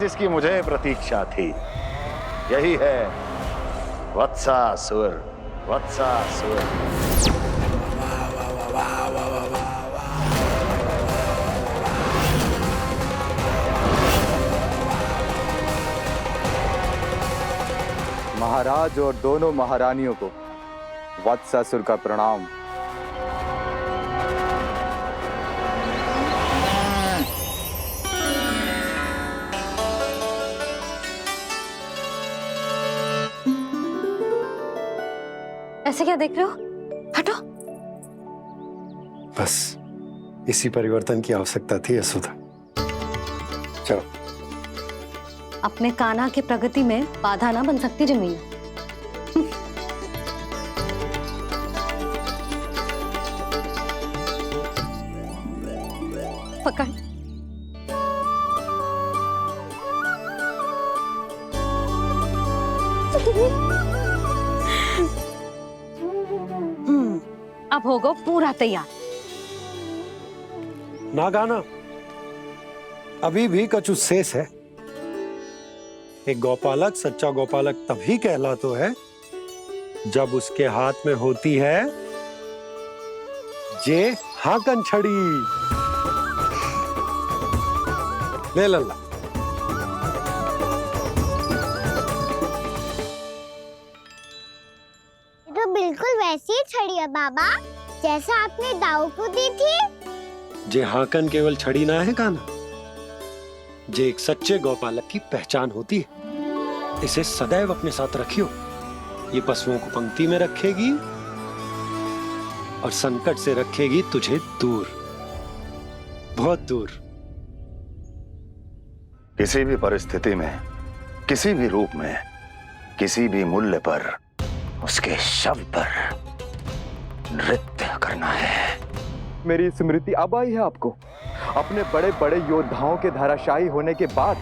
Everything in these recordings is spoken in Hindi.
जिसकी मुझे प्रतीक्षा थी, यही है वत्सासुर। वत्सासुर। महाराज और दोनों महारानियों को वत्सासुर का प्रणाम। ऐसे क्या देख रहे हो? हटो। बस इसी परिवर्तन की आवश्यकता थी यशोदा। चलो। अपने कान्हा की प्रगति में बाधा ना बन सकती जमीन। पकड़। अब होगा पूरा तैयार। ना गाना, अभी भी कछु शेष है। एक गौपालक सच्चा गौपालक तभी कहलाता है जब उसके हाथ में होती है जे हाकन छड़ी। ले लल्ला। तो बिल्कुल वैसी ही छड़ी है बाबा, जैसा आपने दाऊ को दी थी। जे हाकन केवल छड़ी ना है काना, जे एक सच्चे गौपालक की पहचान होती है। इसे सदैव अपने साथ रखियो। ये पशुओं को पंक्ति में रखेगी और संकट से रखेगी तुझे दूर, बहुत दूर। किसी भी परिस्थिति में, किसी भी रूप में, किसी भी मूल्य पर उसके शव पर नृत्य करना है। मेरी स्मृति अब आई है आपको? अपने बड़े बड़े योद्धाओं के धराशायी होने के बाद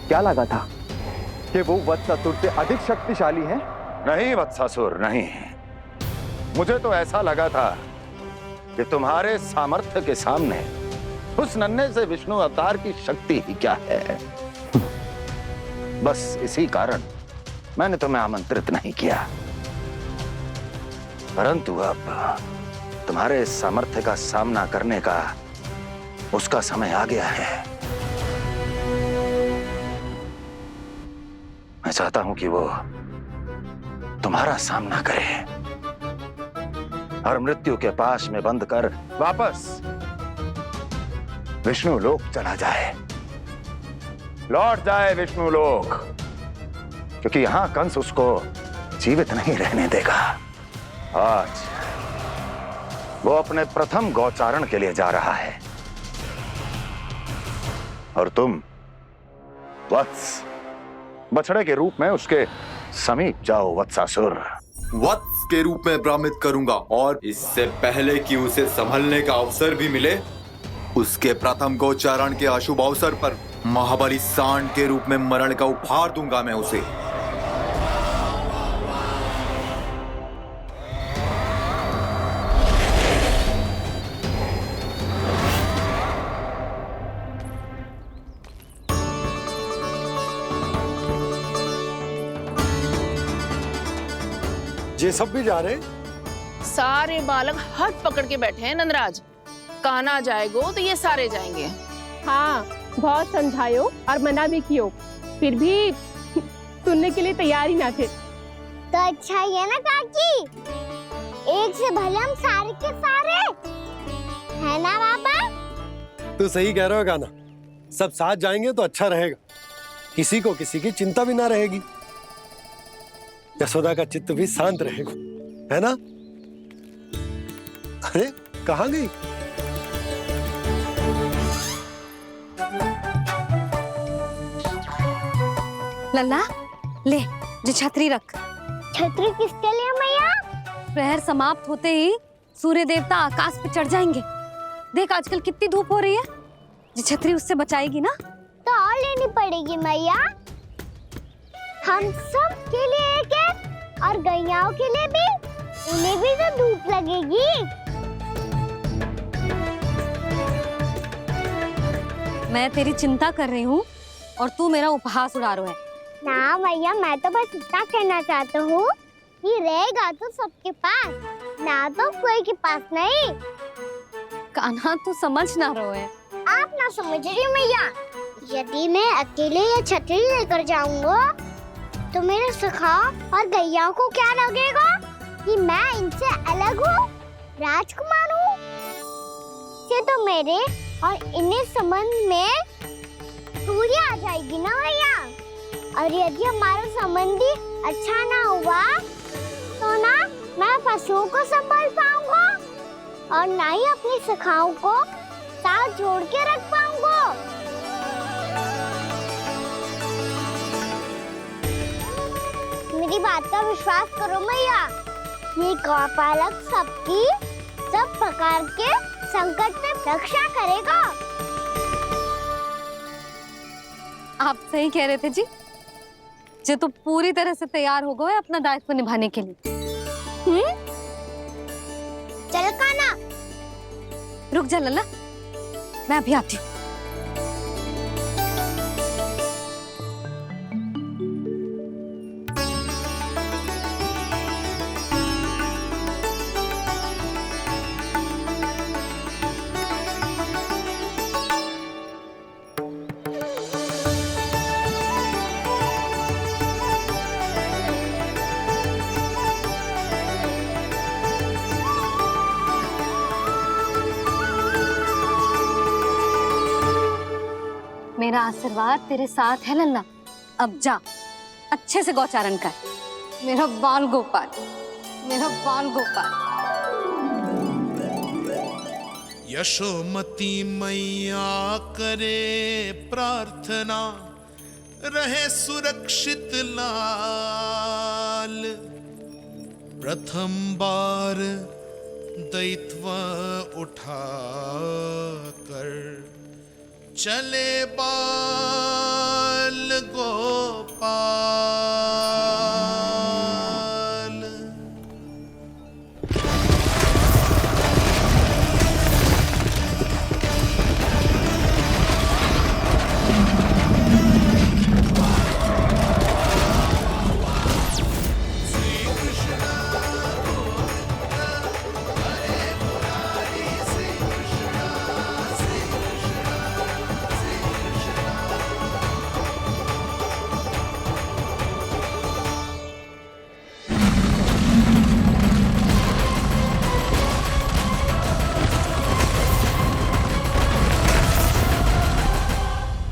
क्या लगा था कि वो वत्सासुर से अधिक शक्तिशाली हैं? नहीं वत्सासुर, नहीं। मुझे तो ऐसा लगा था कि तुम्हारे सामर्थ्य के सामने उस नन्हे से विष्णु अवतार की शक्ति ही क्या है। बस इसी कारण मैंने तुम्हें आमंत्रित नहीं किया। परंतु अब तुम्हारे सामर्थ्य का सामना करने का उसका समय आ गया है। मैं चाहता हूं कि वो तुम्हारा सामना करे और मृत्यु के पाश में बंद कर वापस विष्णु लोक चला जाए, लौट जाए विष्णु लोक, क्योंकि यहां कंस उसको जीवित नहीं रहने देगा। आज वो अपने प्रथम गौचारण के लिए जा रहा है और तुम वत्स, बछड़े के रूप में उसके समीप जाओ वत्सासुर। वत्स के रूप में भ्रमित करूंगा और इससे पहले कि उसे संभलने का अवसर भी मिले, उसके प्रथम गोचारण के अशुभ अवसर पर महाबली सांड के रूप में मरण का उपहार दूंगा मैं उसे। ये सब भी जा रहे? सारे बालक हट पकड़ के बैठे हैं नंदराज। कान्हा जाएगो तो ये सारे जाएंगे। हाँ, बहुत समझायो और मना भी कियो, फिर भी सुनने के लिए तैयार ही ना थे। तो अच्छा ही है ना काकी, एक से भले हम सारे के सारे, है ना बाबा? तो सही कह रहे हो गाना, सब साथ जाएंगे तो अच्छा रहेगा, किसी को किसी की चिंता भी ना रहेगी, यशोदा का चित्त भी शांत रहेगा, है ना? अरे कहाँ गई? लल्ला ले, जी छतरी रख। छतरी किसके लिए मैया? प्रहर समाप्त होते ही सूर्य देवता आकाश पे चढ़ जाएंगे। देख आजकल कितनी धूप हो रही है, जी छतरी उससे बचाएगी ना। तो और लेनी पड़ेगी मैया, हम सब के लिए एक एक और गैयाओं के लिए भी, उन्हें भी तो धूप लगेगी। मैं तेरी चिंता कर रही हूँ और तू मेरा उपहास उड़ा रहा है। ना मैया, मैं तो बस इतना कहना चाहता हूँ कि रहेगा तो सबके पास, ना तो कोई के पास नहीं। कान्हा तू समझ ना रहो है। आप ना समझ रही मैया। यदि मैं अकेले ये छतरी लेकर जाऊंगा तो मेरे सखा और गैया को क्या लगेगा कि मैं इनसे अलग हूँ, राजकुमार हूँ। ये तो मेरे और इन्हें संबंध में दूरी आ जाएगी ना भैया। और यदि हमारा संबंध ही अच्छा ना हुआ तो ना मैं पशुओं को संभाल पाऊंगा और ना ही अपनी सखाओं को साथ जोड़ के रख पाऊंगा। मेरी बात का विश्वास करो मैया, ये गौपालक सबकी सब प्रकार के संकट से रक्षा करेगा। आप सही कह रहे थे जी। जे तो पूरी तरह से तैयार हो गए अपना दायित्व निभाने के लिए। चल कान्हा। रुक जा लल्ला, मैं अभी आती हूँ। मेरा आशीर्वाद तेरे साथ है लल्ला। अब जा, अच्छे से गौचारण कर। मेरा बाल गोपाल, मेरा बाल गोपाल। यशोमती मैया करे प्रार्थना, रहे सुरक्षित लाल। प्रथम बार दैत्व उठा कर चले बाल गोपाल।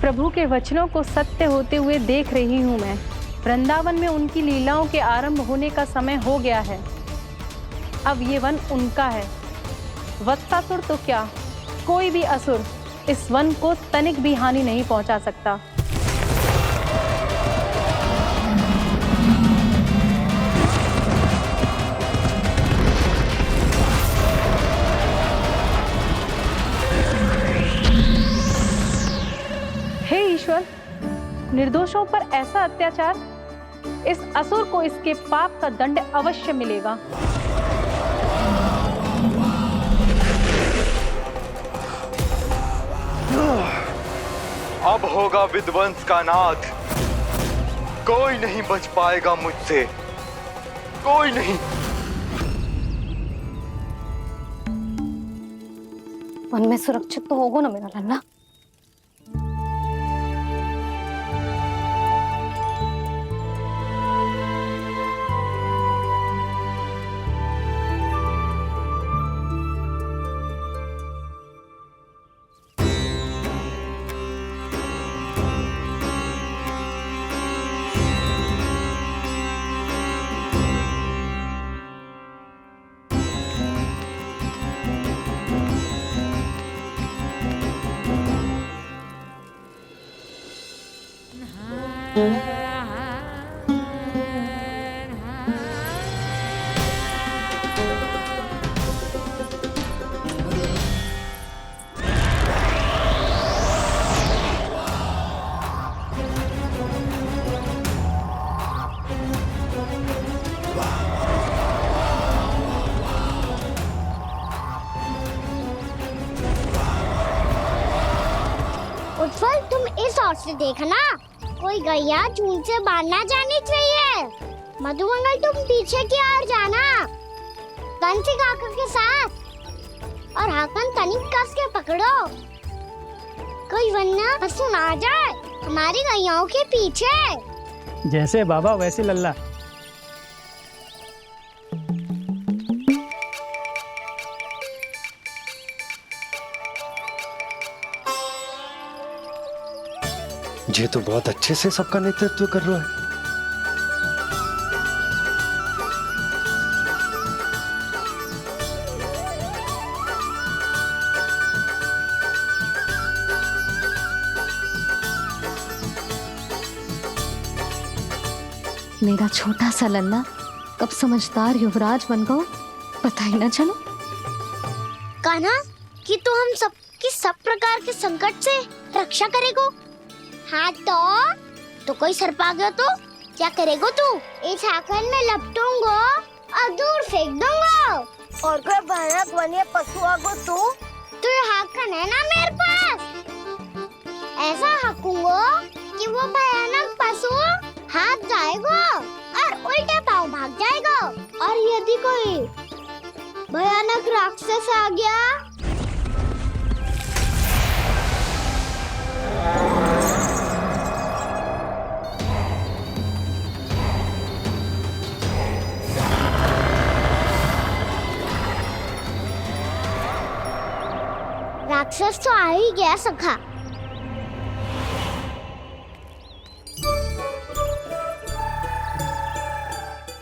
प्रभु के वचनों को सत्य होते हुए देख रही हूँ मैं। वृंदावन में उनकी लीलाओं के आरंभ होने का समय हो गया है। अब ये वन उनका है। वत्सासुर तो क्या, कोई भी असुर इस वन को तनिक भी हानि नहीं पहुंचा सकता। हे ईश्वर, निर्दोषों पर ऐसा अत्याचार, इस असुर को इसके पाप का दंड अवश्य मिलेगा। अब होगा विध्वंस का नाद। कोई नहीं बच पाएगा मुझसे, कोई नहीं। वन में सुरक्षित तो होगा ना मेरा लल्ला। गौर से देखना, कोई गैया झूल से बाहर ना जानी चाहिए। मधुमंगल तुम पीछे की ओर जाना, कंसी काका के साथ, और हाकन तनिक कस के पकड़ो, कोई वरना पशु ना जाए हमारी गैयाओं के पीछे। जैसे बाबा वैसे लल्ला। ये तो बहुत अच्छे से सबका नेतृत्व कर रहा है। मेरा छोटा सा लल्ला कब समझदार युवराज बन गो पता ही ना चलो। कान्हा, कि तू हम सब प्रकार के संकट से रक्षा करेगो। हाँ तो कोई सर्प आ गया तो क्या करेगो तू? इस हाकन में लपटूंगो और दूर फेंक दूंगा। और कोई भयानक वन्य पशु आगो तो ये हाकन है ना मेरे पास, ऐसा हाकूंगो कि वो भयानक पशु हाथ जाएगा और उल्टे पाँव भाग जाएगा। और यदि कोई भयानक राक्षस आ गया राक्षस तो आ ही गया सखा।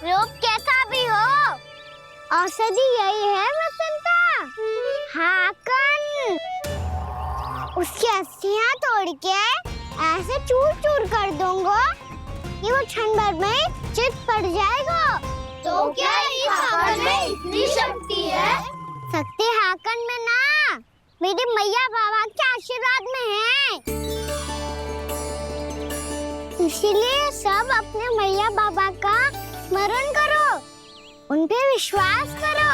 रूप कैसा भी हो, औषधि यही है वसंता। हाकन उसकी अस्थियां तोड़ के ऐसे चूर चूर कर दूंगा कि वो क्षण भर में चित पड़ जाएगा। तो क्या इस हाकन में इतनी शक्ति है? शक्ति हाकन में ना, मेरे मैया बाबा के आशीर्वाद में है। इसीलिए सब अपने मैया बाबा का स्मरण करो, उन पे विश्वास करो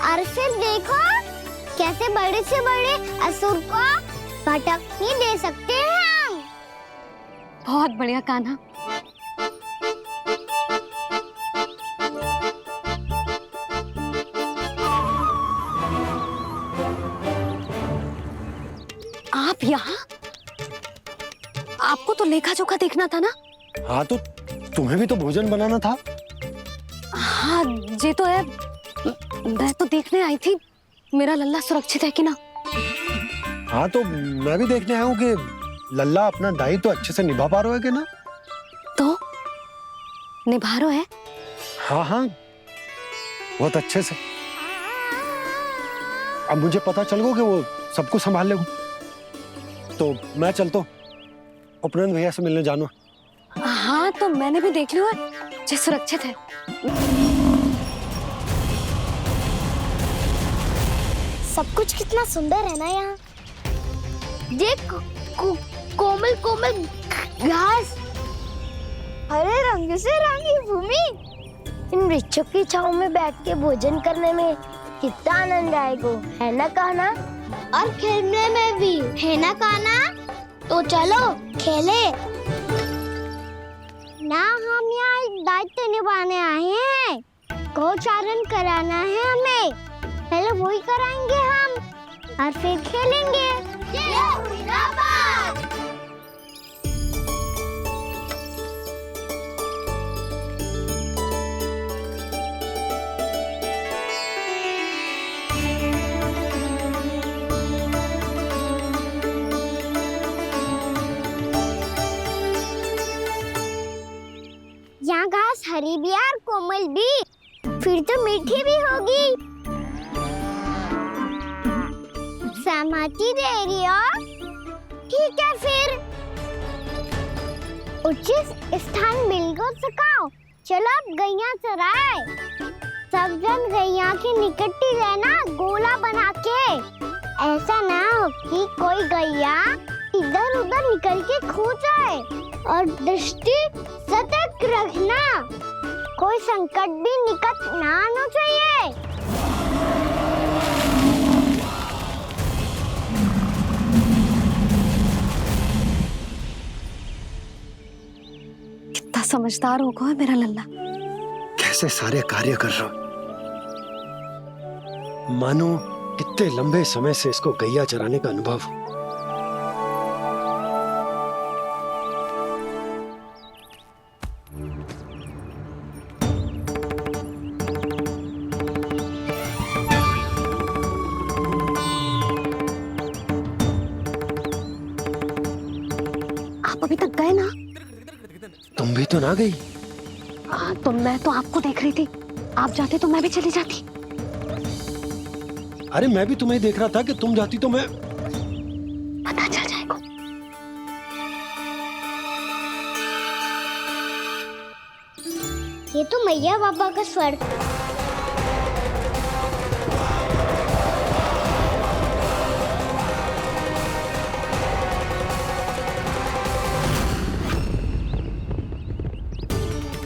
और फिर देखो कैसे बड़े से बड़े असुर को भटकने दे सकते हैं हम। बहुत बढ़िया कान्हा। आप यहाँ? आपको तो लेखा जोखा देखना था ना? हाँ तो तुम्हें भी तो भोजन बनाना था। हाँ ये तो है, मैं तो देखने आई थी मेरा लल्ला सुरक्षित है कि ना। हाँ तो मैं भी देखने आया हूँ कि लल्ला अपना दायित्व तो अच्छे से निभा पा रहा है कि ना। तो निभा रहा है? हाँ हाँ बहुत अच्छे से। अब मुझे पता चल गया कि वो सबको संभाल लेगा, तो मैं चलता हूँ उपनंद भैया से मिलने जानो। हाँ तो मैंने भी देख लिया है, जे सुरक्षित है। सब कुछ कितना सुंदर है ना यहाँ। देख कोमल कोमल घास, हरे रंग से रंगी भूमि, इन वृक्षों की छांव में बैठ के भोजन करने में कितना आनंद आएगा, है ना कान्हा? और खेलने में भी, है ना कान्हा? तो चलो खेले ना। हम यहाँ एक दायित्व निभाने आए हैं, गोचारण कराना है हमें। पहले वही कराएंगे हम और फिर खेलेंगे। यहाँ घास हरी भी और कोमल भी, फिर तो मीठी भी होगी। सहमति दे रही हो? ठीक है फिर उचित स्थान बिल्कुल सुखाओ। चलो अब गैया चराए। सब जन गैया के निकट ही रहना, गोला बना के। ऐसा ना हो कि कोई गैया इधर उधर निकल के खो जाए। और दृष्टि सतर्क रखना, कोई संकट भी निकट ना आना चाहिए। समझदार हो गए मेरा लल्ला। कैसे सारे कार्य कर रहा, मानो कितने लंबे समय से इसको गैया चराने का अनुभव हो। आप अभी तक गए ना? तुम भी तो ना गई। तो मैं तो आपको देख रही थी, आप जाते तो मैं भी चली जाती। अरे मैं भी तुम्हें देख रहा था कि तुम जाती तो मैं। पता चल जाएगा। ये तो मैया बाबा का स्वर।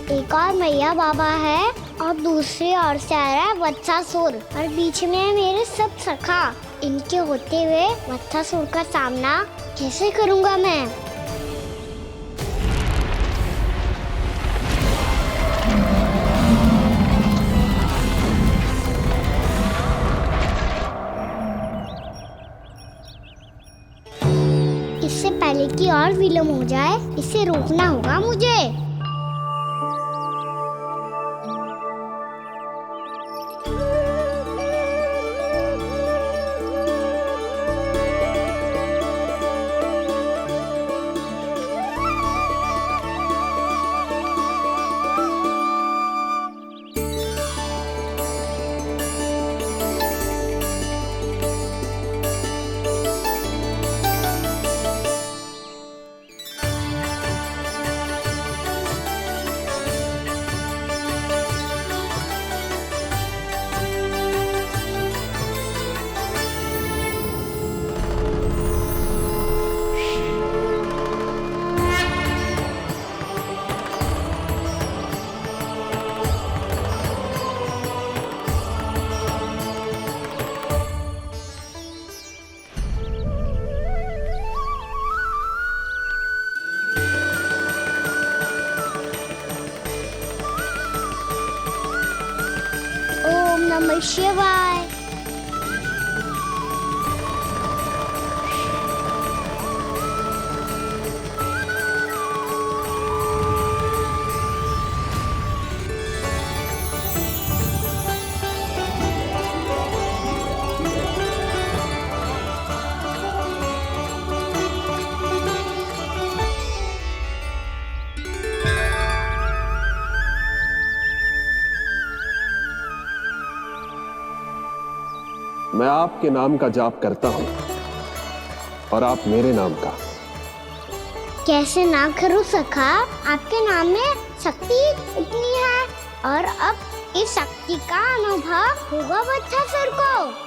एक और मैया बाबा है और दूसरी ओर से आ रहा है वत्सासुर और बीच में है मेरे सब सखा। इनके होते हुए वत्सासुर का सामना कैसे करूंगा मैं? इससे पहले कि और विलम्ब हो जाए, इसे रोकना होगा मुझे। ओम नमः शिवाय। मैं आपके नाम का जाप करता हूं और आप मेरे नाम का। कैसे ना करूं सखा, आपके नाम में शक्ति इतनी है और अब इस शक्ति का अनुभव होगा वत्सासुर को।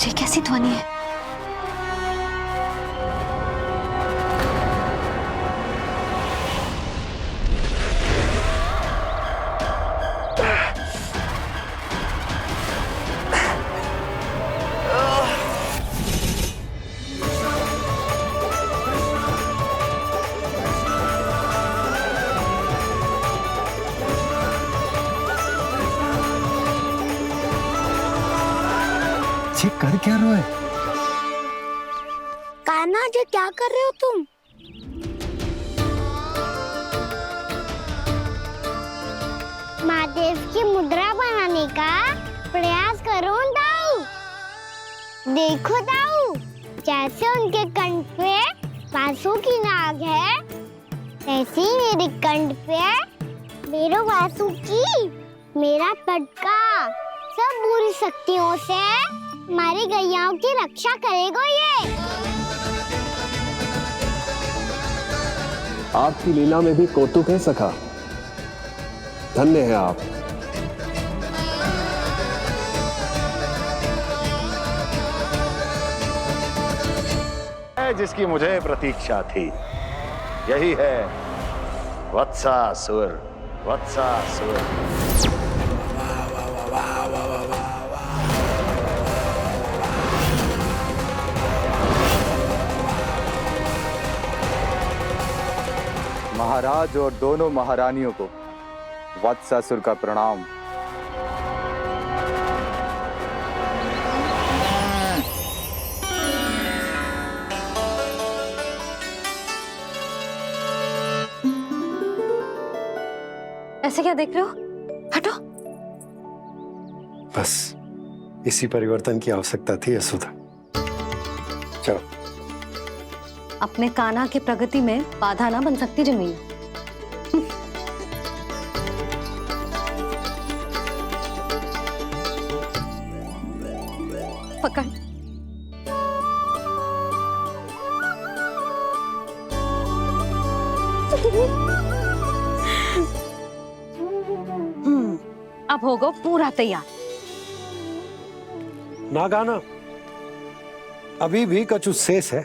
ये कैसी ध्वनि है? ये कर क्या रहे हो? कान्हा जी क्या कर रहे हो तुम? महादेव की मुद्रा बनाने का प्रयास करो दाऊ। देखो दाऊ, जैसे उनके कंठ पे बांसुरी की नाग है, ऐसे ही मेरे कंठ पे मेरो वासु की मेरा पटका सब बुरी शक्तियों से हमारी गैयाओं की रक्षा करेगा ये। आपकी लीला में भी कौतुक है सखा। धन्य है आप। जिसकी मुझे प्रतीक्षा थी, यही है वत्सासुर। वत्सासुर महाराज और दोनों महारानियों को वत्सासुर का प्रणाम। ऐसे क्या देख रहे हो? हटो। बस इसी परिवर्तन की आवश्यकता थी यशोदा। चलो। अपने कान्हा की प्रगति में बाधा ना बन सकती जमीन। पकड़। अब होगा पूरा तैयार। ना गाना, अभी भी कछु शेष है।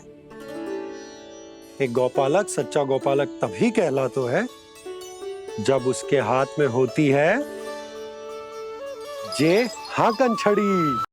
एक गौपालक सच्चा गौपालक तभी कहलाता है जब उसके हाथ में होती है जे हाकन छड़ी।